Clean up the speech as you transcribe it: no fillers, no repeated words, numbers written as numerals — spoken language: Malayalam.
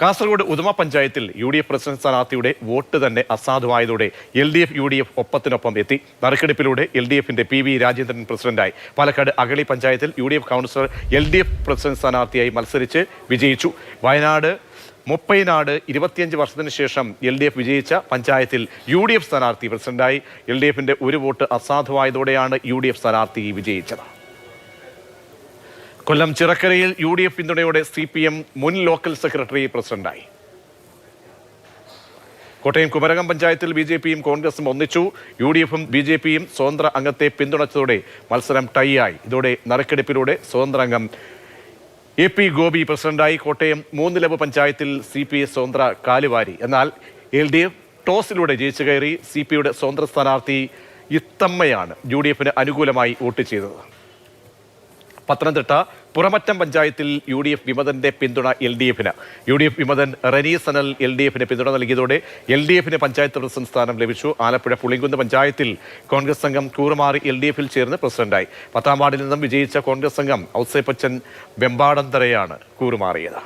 കാസർഗോഡ് ഉദുമ പഞ്ചായത്തിൽ UDF പ്രസിഡന്റ് സ്ഥാനാർത്ഥിയുടെ വോട്ട് തന്നെ അസാധുവായതോടെ LDF UDF ഒപ്പത്തിനൊപ്പം എത്തി. നറുക്കെടുപ്പിലൂടെ LDFന്റെ PV രാജേന്ദ്രൻ പ്രസിഡന്റായി. പാലക്കാട് അഗളി പഞ്ചായത്തിൽ UDF കൗൺസിലർ LDF പ്രസിഡന്റ് സ്ഥാനാർത്ഥിയായി മത്സരിച്ച് വിജയിച്ചു. വയനാട് മുപ്പൈനാട് 25 വർഷത്തിന് ശേഷം LDF വിജയിച്ച പഞ്ചായത്തിൽ UDF സ്ഥാനാർത്ഥി പ്രസിഡന്റായി. LDFന്റെ ഒരു വോട്ട് അസാധുവായതോടെയാണ് UDF സ്ഥാനാർത്ഥി വിജയിച്ചത്. കൊല്ലം ചിറക്കരയിൽ UDF പിന്തുണയോടെ CPM മുൻ ലോക്കൽ സെക്രട്ടറി പ്രസിഡന്റായി. കോട്ടയം കുമരകം പഞ്ചായത്തിൽ BJPയും കോൺഗ്രസും ഒന്നിച്ചു. UDFും BJPയും സ്വതന്ത്ര അംഗത്തെ പിന്തുണച്ചതോടെ മത്സരം ടൈയായി. ഇതോടെ നറുക്കെടുപ്പിലൂടെ സ്വതന്ത്ര അംഗം AP ഗോപി പ്രസിഡന്റായി. കോട്ടയം മൂന്നിലവ് പഞ്ചായത്തിൽ CPI സ്വതന്ത്ര കാലുവാരി. എന്നാൽ LDF ടോസിലൂടെ ജയിച്ചു കയറി. CPIയുടെ സ്വതന്ത്ര സ്ഥാനാർത്ഥി ഇത്തമ്മയാണ് UDFന് അനുകൂലമായി വോട്ട് ചെയ്തത്. പത്തനംതിട്ട പുറമറ്റം പഞ്ചായത്തിൽ UDF വിമതന്റെ പിന്തുണ LDFന്. UDF വിമതൻ റനീസ് സനൽ LDFന് പിന്തുണ നൽകിയതോടെ LDFന് പഞ്ചായത്ത് പ്രസിഡന്റ് സ്ഥാനം ലഭിച്ചു. ആലപ്പുഴ പുളിങ്കുന്ന് പഞ്ചായത്തിൽ കോൺഗ്രസ് അംഗം കൂറുമാറി LDFിൽ ചേർന്ന് പ്രസിഡന്റായി. 10ാം വാർഡിൽ നിന്നും വിജയിച്ച കോൺഗ്രസ് അംഗം ഔസേപ്പച്ചൻ വെമ്പാടന്തരയാണ് കൂറുമാറിയത്.